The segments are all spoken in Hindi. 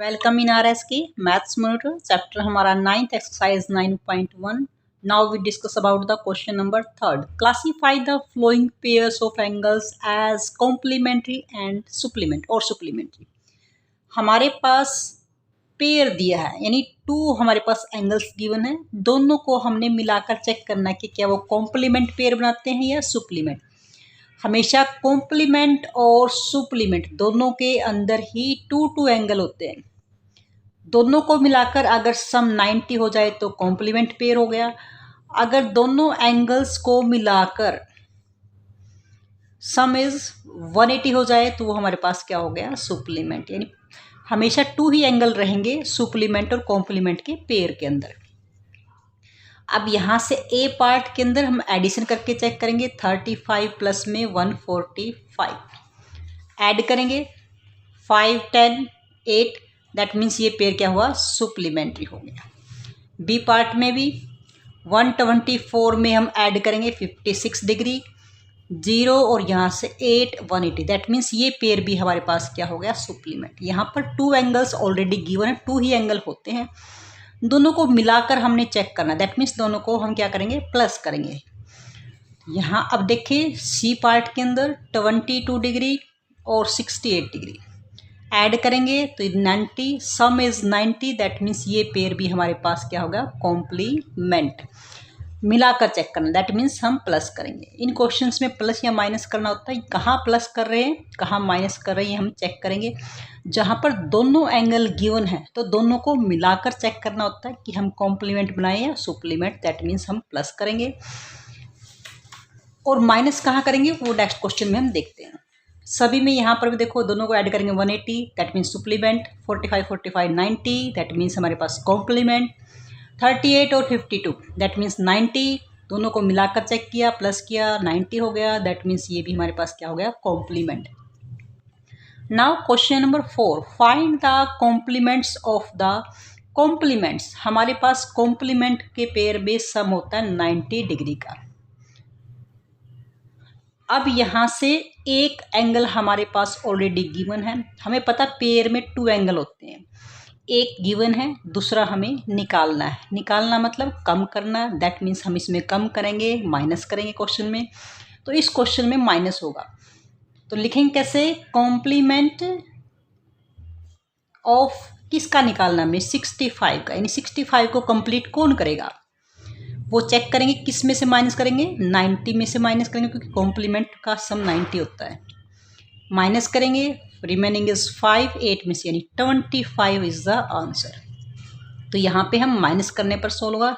वेलकम इन आरएस की मैथ्स मॉनिटर चैप्टर हमारा 9th exercise 9.1. Now we discuss about the question number 3rd. Classify the following pairs of angles as complementary and supplementary. हमारे पास पेयर दिया है, यानी टू हमारे पास एंगल्स गिवन है. दोनों को हमने मिलाकर चेक करना है कि क्या वो कॉम्प्लीमेंट पेयर बनाते हैं या सुप्लीमेंट. हमेशा कॉम्प्लीमेंट और सुप्लीमेंट दोनों के अंदर ही टू एंगल होते हैं. दोनों को मिलाकर अगर सम 90 हो जाए तो कॉम्प्लीमेंट पेयर हो गया. अगर दोनों एंगल्स को मिलाकर सम इज 180 हो जाए तो वो हमारे पास क्या हो गया, सुप्लीमेंट. यानी हमेशा टू ही एंगल रहेंगे सुप्लीमेंट और कॉम्प्लीमेंट के पेयर के अंदर. अब यहाँ से ए पार्ट के अंदर हम एडिशन करके चेक करेंगे. 35 प्लस में 145 ऐड करेंगे. 5 10 8 दैट मीन्स ये पेयर क्या हुआ, सुप्लीमेंट्री हो गया. बी पार्ट में भी 124 में हम ऐड करेंगे 56 डिग्री 0 और यहाँ से 8 180 दैट मीन्स ये पेयर भी हमारे पास क्या हो गया, सुप्लीमेंट. यहाँ पर टू एंगल्स ऑलरेडी गिवन है, टू ही एंगल होते हैं. दोनों को मिलाकर हमने चेक करना, दैट मीन्स दोनों को हम क्या करेंगे, प्लस करेंगे. यहाँ अब देखिए सी पार्ट के अंदर 22 डिग्री और 68 डिग्री ऐड करेंगे तो 90, सम इज 90 दैट मीन्स ये पेयर भी हमारे पास क्या होगा, कॉम्प्लीमेंट. मिलाकर चेक करना दैट मीन्स हम प्लस करेंगे. इन क्वेश्चंस में प्लस या माइनस करना होता है. कहाँ प्लस कर रहे हैं कहाँ माइनस कर रहे हैं हम चेक करेंगे. जहाँ पर दोनों एंगल गिवन है तो दोनों को मिलाकर चेक करना होता है कि हम कॉम्प्लीमेंट बनाएं या सुप्लीमेंट, दैट मीन्स हम प्लस करेंगे. और माइनस कहाँ करेंगे वो नेक्स्ट क्वेश्चन में हम देखते हैं. सभी में यहाँ पर भी देखो दोनों को ऐड करेंगे 180 दैट मीन्स सुप्लीमेंट. 45 90 दैट मीन्स हमारे पास कॉम्प्लीमेंट. 38 और 52 दैट मीन्स 90 दोनों को मिलाकर चेक किया, प्लस किया, 90 हो गया दैट मीन्स ये भी हमारे पास क्या हो गया, complement. Now question number 4. Find the complements of the complements. हमारे पास कॉम्प्लीमेंट के पेयर में सम होता है 90 डिग्री का. अब यहाँ से एक एंगल हमारे पास ऑलरेडी गिवन है. हमें पता पेयर में टू एंगल होते हैं. एक गिवन है, दूसरा हमें निकालना है. निकालना मतलब कम करना, दैट मीन्स हम इसमें कम करेंगे, माइनस करेंगे क्वेश्चन में. तो इस क्वेश्चन में माइनस होगा तो लिखेंगे कैसे, कॉम्प्लीमेंट ऑफ किसका निकालना हमें, 65 का. यानी 65 को कंप्लीट कौन करेगा वो चेक करेंगे. किस में से माइनस करेंगे, 90 में से माइनस करेंगे क्योंकि कॉम्प्लीमेंट का सम 90 होता है. माइनस करेंगे, रिमेनिंग इज 5 8 में से यानी 25 इज द आंसर. तो यहाँ पे हम माइनस करने पर सोल्व होगा.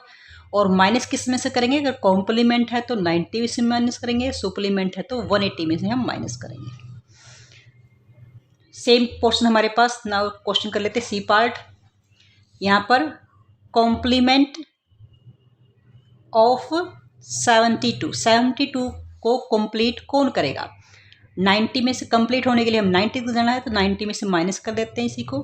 और माइनस किस में से करेंगे, अगर कॉम्प्लीमेंट है तो 90 में से माइनस करेंगे, सुप्लीमेंट है तो 180 में से हम माइनस करेंगे. सेम पोर्शन हमारे पास. नाउ क्वेश्चन कर लेते सी पार्ट. यहाँ पर कॉम्प्लीमेंट ऑफ 72 को कंप्लीट कौन करेगा. 90 में से कंप्लीट होने के लिए हम 90 को जाना है तो 90 में से माइनस कर देते हैं इसी को.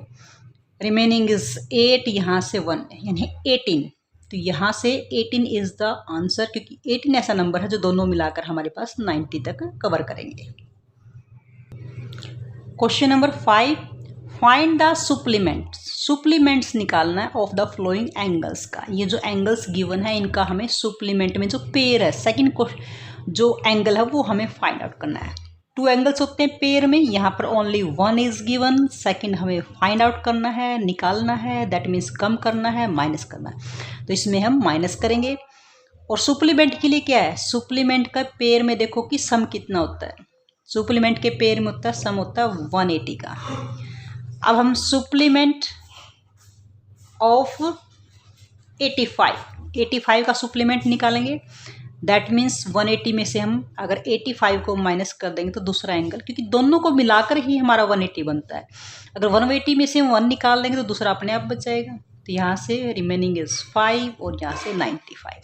रिमेनिंग इज 8, यहाँ से 1 यानी 18. तो यहाँ से 18 इज द आंसर क्योंकि 18 ऐसा नंबर है जो दोनों मिलाकर हमारे पास 90 तक कवर करेंगे. Question number 5. फाइंड द सुप्लीमेंट्स निकालना है ऑफ द फ्लोइंग एंगल्स का. ये जो एंगल्स गिवन है इनका हमें सुप्लीमेंट में जो पेयर है, सेकंड जो एंगल है वो हमें फाइंड आउट करना है. टू एंगल्स होते हैं पेयर में, यहाँ पर only one is given. Second हमें फाइंड आउट करना है, निकालना है, दैट मीन्स कम करना है, माइनस करना है. तो इसमें हम माइनस करेंगे. और सुप्लीमेंट के लिए क्या है, सुप्लीमेंट का पेयर में देखो कि सम कितना होता है. सुप्लीमेंट के पेयर में होता है सम होता है 180 का. अब हम सुप्लीमेंट ऑफ 85 का सुप्लीमेंट निकालेंगे. दैट मीन्स 180 में से हम अगर 85 को माइनस कर देंगे तो दूसरा एंगल, क्योंकि दोनों को मिलाकर ही हमारा 180 बनता है. अगर 180 में से हम 1 निकाल देंगे तो दूसरा अपने आप बच जाएगा. तो यहाँ से रिमेनिंग इज 5 और यहाँ से 95.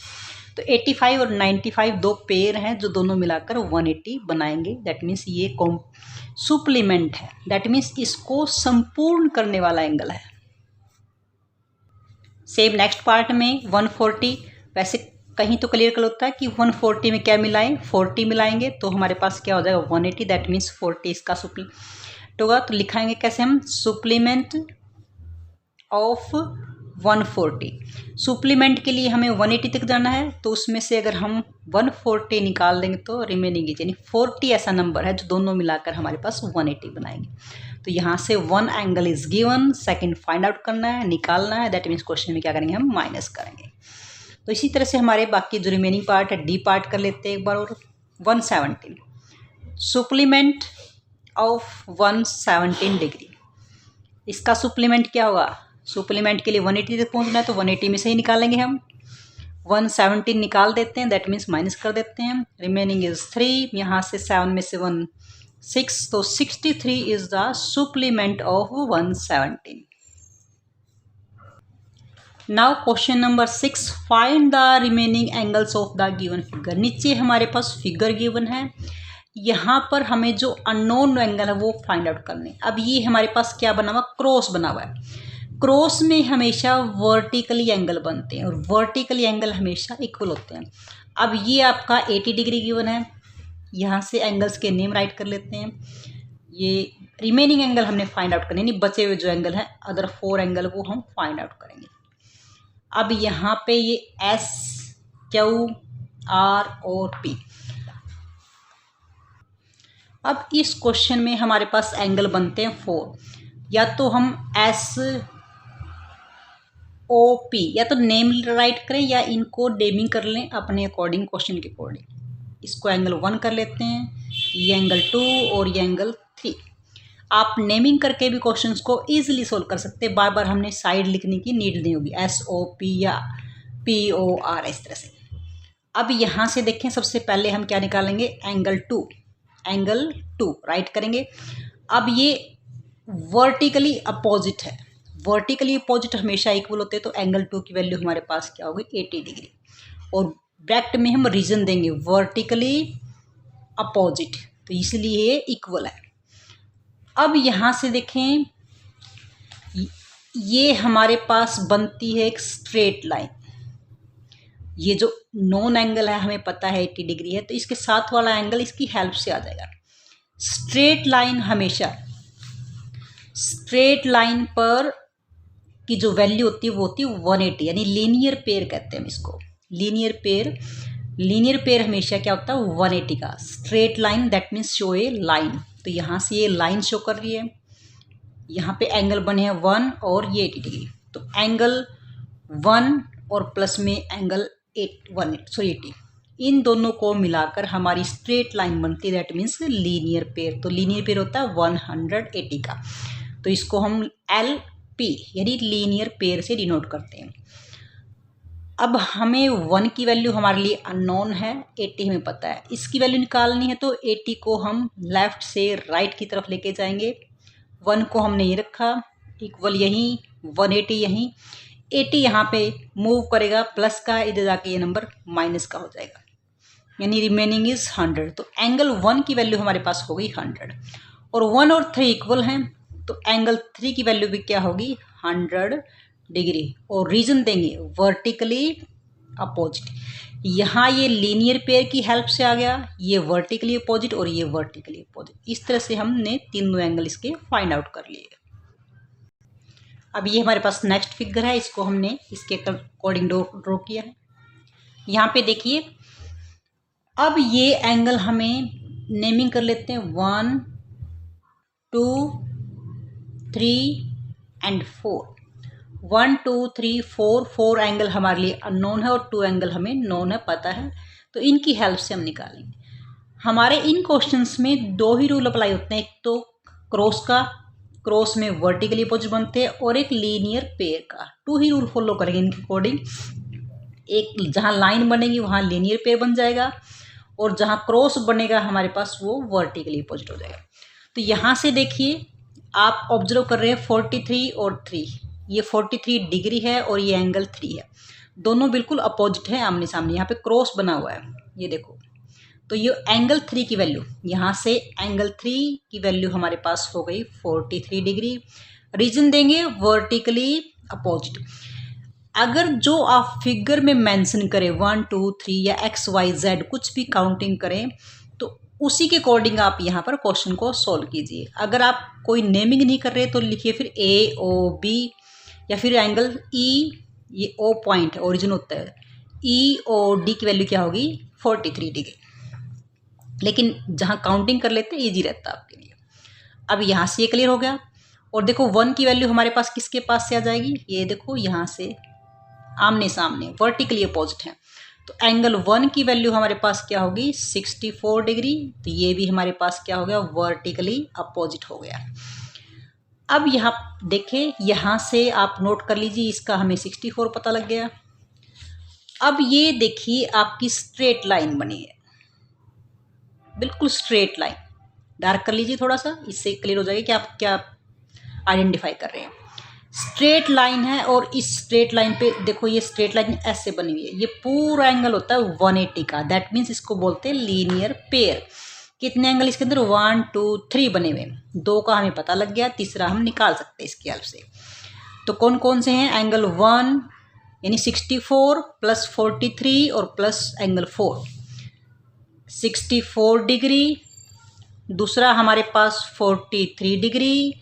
तो 85 और 95 दो पेयर हैं जो दोनों मिलाकर 180 बनाएंगे. दैट मीन्स ये सुप्लीमेंट है, दैट मीन्स इसको संपूर्ण करने वाला एंगल है. सेम नेक्स्ट पार्ट में 140. वैसे कहीं तो क्लियर कर होता है कि 140 में क्या मिलाएं, 40 मिलाएंगे तो हमारे पास क्या हो जाएगा 180. दैट मीन्स 40 इसका सुप्लीमेंट होगा. तो लिखाएंगे कैसे हम, सुप्लीमेंट ऑफ 140। सुप्लीमेंट के लिए हमें 180 तक जाना है, तो उसमें से अगर हम 140 निकाल देंगे तो रिमेनिंग इज यानी 40 ऐसा नंबर है जो दोनों मिलाकर हमारे पास 180 बनाएंगे। तो यहाँ से 1 angle is given, second find out करना है, निकालना है, दैट मीन्स क्वेश्चन में क्या करेंगे हम माइनस करेंगे। तो इसी तरह से हमारे बाकी जो रिमेनिंग पार्ट है डी पार्ट कर लेते हैं एक बार और। 117 सुप्लीमेंट ऑफ 117 डिग्री, इसका सुप्लीमेंट क्या होगा? सुप्लीमेंट के लिए 180 तक पहुंचना है तो 180 में से ही निकालेंगे हम। 117 निकाल देते हैं, दैट मीन्स माइनस कर देते हैं, रिमेनिंग इज 3, यहाँ से 7 में से 1 6, तो 63 is the supplement of 117। Now question number 6, find the remaining angles of the given figure. नीचे हमारे पास फिगर गिवन है, यहाँ पर हमें जो अननोन एंगल है वो फाइंड आउट करने। अब ये हमारे पास क्या बना हुआ? क्रॉस बना हुआ है। क्रॉस में हमेशा वर्टिकली एंगल बनते हैं और वर्टिकली एंगल हमेशा इक्वल होते हैं। अब ये आपका 80 डिग्री गिवन है, यहाँ से एंगल्स के नेम राइट कर लेते हैं। ये रिमेनिंग एंगल हमने फाइंड आउट करने, यानी बचे हुए जो एंगल हैं अदर 4 एंगल वो हम फाइंड आउट करेंगे। अब यहाँ पे ये एस, क्यू, आर और पी। अब इस क्वेश्चन में हमारे पास एंगल बनते हैं 4, या तो हम एस ओ पी या तो नेम राइट करें या इनको नेमिंग कर लें अपने अकॉर्डिंग, क्वेश्चन के अकॉर्डिंग। इसको एंगल 1 कर लेते हैं, ये एंगल 2 और ये एंगल 3। आप नेमिंग करके भी क्वेश्चंस को इजीली सोल्व कर सकते हैं, बार बार हमने साइड लिखने की नीड नहीं होगी, एस ओ पी या पी ओ आर इस तरह से। अब यहाँ से देखें, सबसे पहले हम क्या निकालेंगे? एंगल 2, एंगल 2 राइट करेंगे। अब ये वर्टिकली अपोजिट है, वर्टिकली अपोजिट हमेशा इक्वल होते हैं, तो एंगल 2 की वैल्यू हमारे पास क्या होगी? 80 डिग्री। और ब्रैकेट में हम रीजन देंगे वर्टिकली अपोजिट, तो इसलिए ये इक्वल है। अब यहाँ से देखें, ये हमारे पास बनती है एक स्ट्रेट लाइन। ये जो नॉन एंगल है हमें पता है 80 डिग्री है, तो इसके साथ वाला एंगल इसकी हेल्प से आ जाएगा। स्ट्रेट लाइन हमेशा, स्ट्रेट लाइन पर की जो वैल्यू होती है वो होती है 180, यानी लीनियर पेयर कहते हैं हम इसको। लीनियर पेयर, लीनियर पेयर हमेशा क्या होता है? 180 का। Straight line that means show A line, तो यहाँ से ये लाइन शो कर रही है, यहाँ पे एंगल बने हैं 1 और ये 80 डिग्री, तो एंगल 1 और प्लस में एंगल 80, इन दोनों को मिलाकर हमारी स्ट्रेट लाइन बनती है, दैट मीन्स लीनियर पेयर। तो लीनियर पेयर होता है 180 का, तो इसको हम एल पी यानी लीनियर पेयर से डिनोट करते हैं। अब हमें 1 की वैल्यू हमारे लिए अननोन है, 80 हमें पता है, इसकी वैल्यू निकालनी है, तो 80 को हम लेफ़्ट से राइट की तरफ लेके जाएंगे। 1 को हमने ये रखा, इक्वल यहीं, 180 यहीं, 80 यहाँ पे मूव करेगा प्लस का, इधर जाके ये नंबर माइनस का हो जाएगा, यानी रिमेनिंग इज 100। तो एंगल 1 की वैल्यू हमारे पास हो गई 100, और 1 और 3 इक्वल हैं, तो एंगल 3 की वैल्यू भी क्या होगी? 100 डिग्री। और रीजन देंगे वर्टिकली अपोजिट। यहाँ ये लीनियर पेयर की हेल्प से आ गया, ये वर्टिकली अपोजिट और ये वर्टिकली अपोजिट। इस तरह से हमने तीनों एंगल इसके फाइंड आउट कर लिए। अब ये हमारे पास नेक्स्ट फिगर है, इसको हमने इसके अकॉर्डिंग ड्रॉ किया है। यहाँ पे देखिए, अब ये एंगल हमें नेमिंग कर लेते हैं 1 2 3 एंड 4। 1 2 3 4, 4 एंगल हमारे लिए अननोन है और 2 एंगल हमें नोन है, पता है, तो इनकी हेल्प से हम निकालेंगे। हमारे इन क्वेश्चंस में 2 ही रूल अप्लाई होते हैं, एक तो क्रॉस का, क्रॉस में वर्टिकली अपोजिट बनते हैं, और एक लीनियर पेयर का। 2 ही रूल फॉलो करेंगे इनके अकॉर्डिंग। एक जहाँ लाइन बनेगी वहाँ लीनियर पेयर बन जाएगा, और जहाँ क्रॉस बनेगा हमारे पास वो वर्टिकली अपोजिट हो जाएगा। तो यहाँ से देखिए, आप ऑब्जर्व कर रहे हैं 43 और 3, ये 43 डिग्री है और ये एंगल 3 है, दोनों बिल्कुल अपोजिट है, आमने सामने। यहाँ पे क्रॉस बना हुआ है, ये देखो, तो ये एंगल 3 की वैल्यू, यहाँ से एंगल 3 की वैल्यू हमारे पास हो गई 43 डिग्री। रीजन देंगे वर्टिकली अपोजिट। अगर जो आप फिगर में मेंशन करें 1 2 3 या XYZ कुछ भी काउंटिंग करें, तो उसी के अकॉर्डिंग आप यहाँ पर क्वेश्चन को सॉल्व कीजिए। अगर आप कोई नेमिंग नहीं कर रहे तो लिखिए फिर A O B या फिर एंगल ई, ये ओ पॉइंट ओरिजिन होता है, ई ओ डी की वैल्यू क्या होगी 43 डिग्री। लेकिन जहाँ काउंटिंग कर लेते हैं ईजी रहता है आपके लिए। अब यहाँ से ये क्लियर हो गया। और देखो 1 की वैल्यू हमारे पास किसके पास से आ जाएगी, ये देखो यहाँ से आमने सामने वर्टिकली अपोजिट है, तो एंगल 1 की वैल्यू हमारे पास क्या होगी 64 डिग्री, तो ये भी हमारे पास क्या हो गया वर्टिकली अपोजिट हो गया। अब यहाँ देखें, यहाँ से आप नोट कर लीजिए, इसका हमें 64 पता लग गया। अब ये देखिए आपकी स्ट्रेट लाइन बनी है, बिल्कुल स्ट्रेट लाइन। डार्क कर लीजिए थोड़ा सा, इससे क्लियर हो जाएगा कि आप क्या आइडेंटिफाई कर रहे हैं। स्ट्रेट लाइन है और इस स्ट्रेट लाइन पे देखो, ये स्ट्रेट लाइन ऐसे बनी हुई है, ये पूरा एंगल होता है 180 का। दैट मीन्स इसको बोलते हैं लीनियर पेयर। कितने एंगल इसके अंदर 1 2 3 बने हुए, 2 का हमें पता लग गया, तीसरा हम निकाल सकते हैं इसकी हेल्प से। तो कौन कौन से हैं, एंगल 1 यानी 64 प्लस 43 और प्लस एंगल 4, 64 डिग्री, दूसरा हमारे पास 43 डिग्री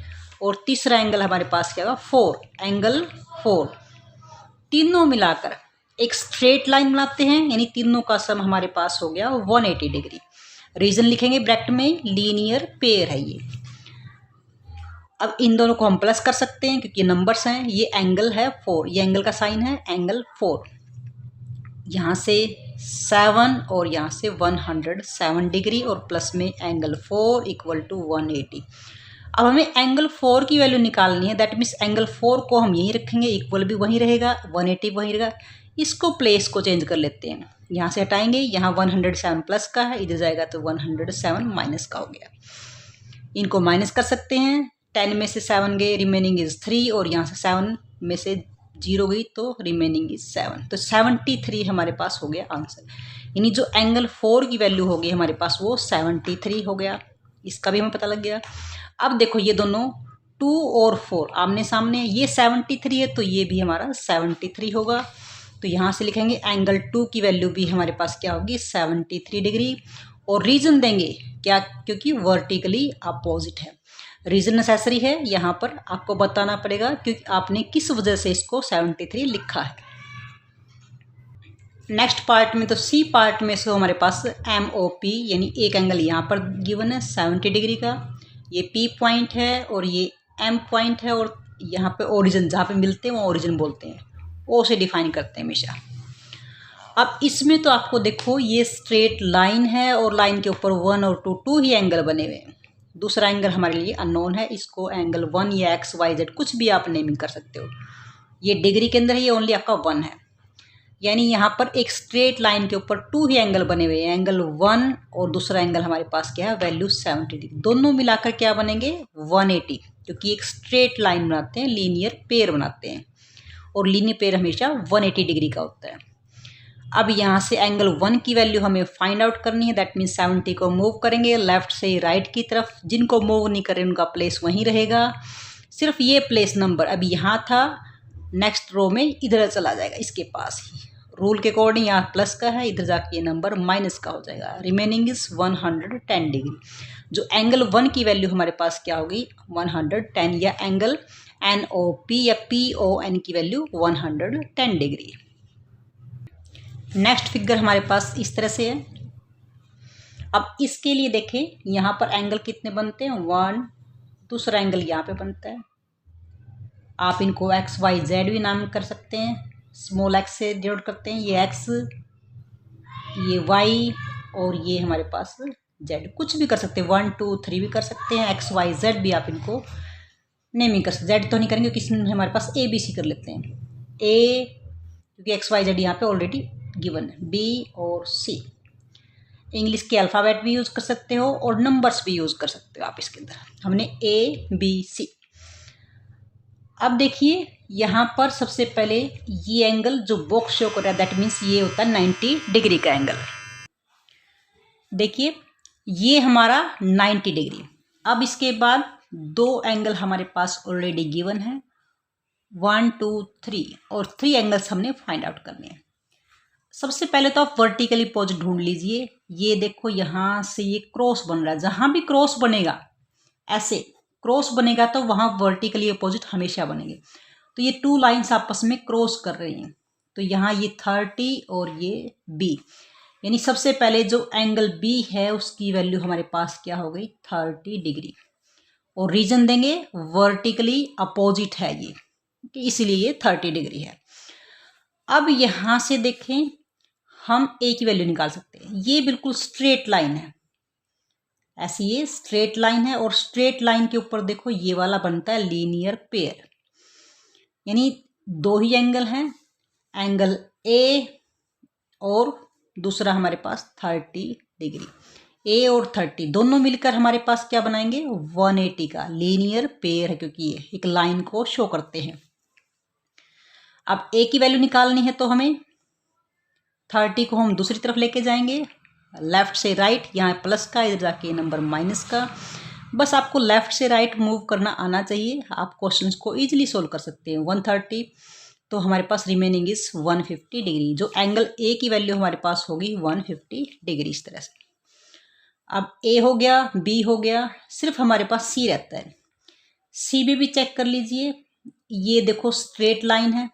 और तीसरा एंगल हमारे पास क्या होगा 4, एंगल 4। तीनों मिलाकर एक स्ट्रेट लाइन बनाते हैं, यानी तीनों का सम हमारे पास हो गया 180 डिग्री। रीजन लिखेंगे ब्रैकेट में, लीनियर पेयर है ये। अब इन दोनों को हम प्लस कर सकते हैं क्योंकि ये नंबर्स हैं। ये एंगल है 4, ये एंगल का साइन है एंगल 4, यहाँ से 7 और यहाँ से 107 डिग्री और प्लस में एंगल 4 इक्वल टू 180। अब हमें एंगल 4 की वैल्यू निकालनी है, दैट मीन्स एंगल 4 को हम यहीं रखेंगे, इक्वल भी वहीं रहेगा, 180 वहीं रहेगा। इसको प्लेस को चेंज कर लेते हैं, यहाँ से हटाएंगे, यहाँ 107 प्लस का है, इधर जाएगा तो 107 माइनस का हो गया। इनको माइनस कर सकते हैं, 10 में से 7 गए, रिमेनिंग इज 3, और यहाँ से 7 में से 0 गई तो रिमेनिंग इज 7, तो 73 हमारे पास हो गया आंसर। यानी जो एंगल 4 की वैल्यू होगी हमारे पास वो 73 हो गया, इसका भी हमें पता लग गया। अब देखो ये दोनों 2 और 4 आमने सामने, ये 73 है तो ये भी हमारा 73 होगा। तो यहाँ से लिखेंगे एंगल 2 की वैल्यू भी हमारे पास क्या होगी 73 डिग्री, और रीजन देंगे क्या, क्योंकि वर्टिकली अपोजिट है। रीजन नेसेसरी है, यहाँ पर आपको बताना पड़ेगा क्योंकि आपने किस वजह से इसको 73 लिखा है। नेक्स्ट पार्ट में, तो सी पार्ट में से हमारे पास MOP यानी एक एंगल यहाँ पर गिवन है 70 डिग्री का, ये P पॉइंट है और ये M पॉइंट है, और यहाँ पे ओरिजिन जहाँ पे मिलते हैं वो ओरिजिन बोलते हैं, O से डिफाइन करते हैं हमेशा। अब इसमें तो आपको देखो ये स्ट्रेट लाइन है और लाइन के ऊपर 1 और 2 ही एंगल बने हुए हैं। दूसरा एंगल हमारे लिए अननोन है, इसको एंगल 1 या XYZ कुछ भी आप नेमिंग कर सकते हो। ये डिग्री के अंदर है, ये ओनली आपका 1 है, यानी यहाँ पर एक स्ट्रेट लाइन के ऊपर 2 ही एंगल बने हुए हैं, एंगल 1 और दूसरा एंगल हमारे पास क्या है वैल्यू 70 डिग्री, दोनों मिलाकर क्या बनेंगे 180, क्योंकि एक स्ट्रेट लाइन बनाते हैं, लीनियर पेयर बनाते हैं, और लीनियर पेयर हमेशा 180 डिग्री का होता है। अब यहाँ से एंगल 1 की वैल्यू हमें फाइंड आउट करनी है, दैट मीन्स 70 को मूव करेंगे लेफ्ट से राइट की तरफ, जिनको मूव नहीं करें उनका प्लेस वहीं रहेगा, सिर्फ ये प्लेस नंबर अभी यहाँ था, नेक्स्ट रो में इधर चला जाएगा इसके पास ही, रूल के अकॉर्डिंग यहाँ प्लस का है, इधर जाके ये नंबर माइनस का हो जाएगा, रिमेनिंग इज 110 डिग्री। जो एंगल 1 की वैल्यू हमारे पास क्या होगी 110, या एंगल NOP या PON की वैल्यू 110 डिग्री। नेक्स्ट फिगर हमारे पास इस तरह से है। अब इसके लिए देखें, यहाँ पर एंगल कितने बनते हैं 1, दूसरा एंगल यहाँ पे बनता है, आप इनको XYZ भी नाम कर सकते हैं, स्मॉल x से डिनोट करते हैं, ये x, ये y और ये हमारे पास z, कुछ भी कर सकते हैं, 1 2 3 भी कर सकते हैं, XYZ भी आप इनको नेमिंग कर सकते हैं। z तो नहीं करेंगे क्योंकि इसमें हमारे पास ABC कर लेते हैं, A क्योंकि XYZ यहाँ पे ऑलरेडी गिवन है, B और C। इंग्लिश के अल्फ़ाबेट भी यूज़ कर सकते हो और नंबर्स भी यूज़ कर सकते हो आप इसके अंदर, हमने ABC। अब देखिए यहाँ पर सबसे पहले ये एंगल जो बॉक्स शो कर रहा है, दैट मीन्स ये होता है 90 डिग्री का एंगल। देखिए ये हमारा 90 डिग्री। अब इसके बाद 2 एंगल हमारे पास ऑलरेडी गिवन है, 1 2 3, और 3 एंगल्स हमने फाइंड आउट करने हैं। सबसे पहले तो आप वर्टिकली अपोजिट ढूंढ लीजिए। ये देखो यहाँ से ये क्रॉस बन रहा है, जहाँ भी क्रॉस बनेगा, ऐसे क्रॉस बनेगा तो वहाँ वर्टिकली अपोजिट हमेशा बनेंगे। तो ये 2 लाइन्स आपस में क्रॉस कर रही हैं, तो यहाँ ये 30 और ये B, यानी सबसे पहले जो एंगल B है उसकी वैल्यू हमारे पास क्या हो गई 30 डिग्री, और रीजन देंगे वर्टिकली अपोजिट है ये, इसलिए ये 30 डिग्री है। अब यहाँ से देखें हम A की वैल्यू निकाल सकते हैं, ये बिल्कुल स्ट्रेट लाइन है, ऐसी ये स्ट्रेट लाइन है, और स्ट्रेट लाइन के ऊपर देखो ये वाला बनता है लीनियर पेयर, यानी 2 ही एंगल हैं, एंगल A और दूसरा हमारे पास 30 डिग्री, A और 30 दोनों मिलकर हमारे पास क्या बनाएंगे 180 का लीनियर पेयर है, क्योंकि ये एक लाइन को शो करते हैं। अब A की वैल्यू निकालनी है तो हमें 30 को हम दूसरी तरफ लेके जाएंगे, लेफ्ट से राइट, यहाँ प्लस का, इधर जाके नंबर माइनस का। बस आपको लेफ्ट से राइट मूव करना आना चाहिए, आप क्वेश्चंस को इजीली सोल्व कर सकते हैं। 130 तो हमारे पास रिमेनिंग इज 150 डिग्री, जो एंगल A की वैल्यू हमारे पास होगी 150 डिग्री इस तरह से। अब A हो गया, B हो गया, सिर्फ हमारे पास C रहता है। C भी चेक कर लीजिए, ये देखो स्ट्रेट लाइन है,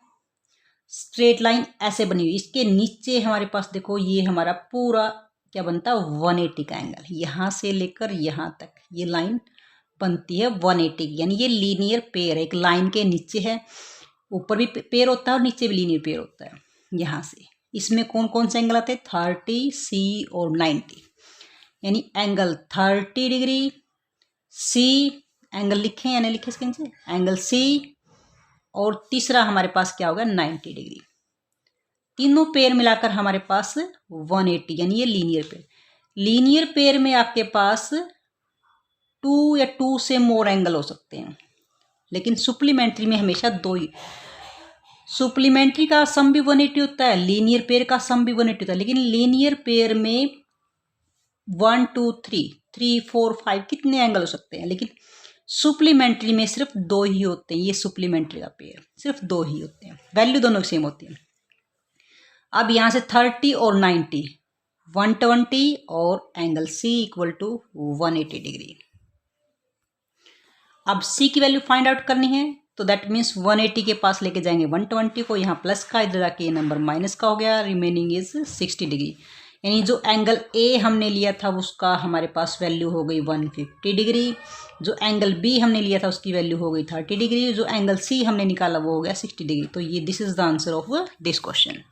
स्ट्रेट लाइन ऐसे बनी हुई, इसके नीचे हमारे पास देखो ये हमारा पूरा क्या बनता है 180 का एंगल, यहाँ से लेकर यहाँ तक ये लाइन बनती है 180, यानी ये लीनियर पेयर है, एक लाइन के नीचे है, ऊपर भी पेयर होता है और नीचे भी लीनियर पेयर होता है। यहाँ से इसमें कौन कौन से एंगल आते हैं 30, C और 90, यानी एंगल 30 डिग्री, C एंगल लिखें या नहीं लिखे इसके नीचे, एंगल C, और तीसरा हमारे पास क्या होगा 90 डिग्री। तीनों पेयर मिलाकर हमारे पास 180, यानी ये लीनियर पेयर। लीनियर पेयर में आपके पास 2 या 2 से मोर एंगल हो सकते हैं, लेकिन सुप्लीमेंट्री में हमेशा 2 ही। सुप्लीमेंट्री का सम भी 180 होता है, लीनियर पेयर का सम भी 180 होता है, लेकिन लीनियर पेयर में 1 2 3 4 5 कितने एंगल हो सकते हैं, लेकिन सुप्लीमेंट्री में सिर्फ 2 ही होते हैं। ये सुप्लीमेंट्री का पेयर सिर्फ 2 ही होते हैं, वैल्यू दोनों सेम होती है। अब यहाँ से 30 और 90 120 और angle C equal to 180 degree. अब C की वैल्यू फाइंड आउट करनी है, तो दैट मीन्स 180 के पास लेके जाएंगे 120 को, यहाँ प्लस का, इधर जाके ये नंबर माइनस का हो गया, रिमेनिंग इज 60 डिग्री, यानी जो एंगल A हमने लिया था उसका हमारे पास वैल्यू हो गई 150 डिग्री, जो एंगल B हमने लिया था उसकी वैल्यू हो गई 30 डिग्री, जो एंगल C हमने निकाला वो हो गया 60 डिग्री। तो ये this is the answer of this question.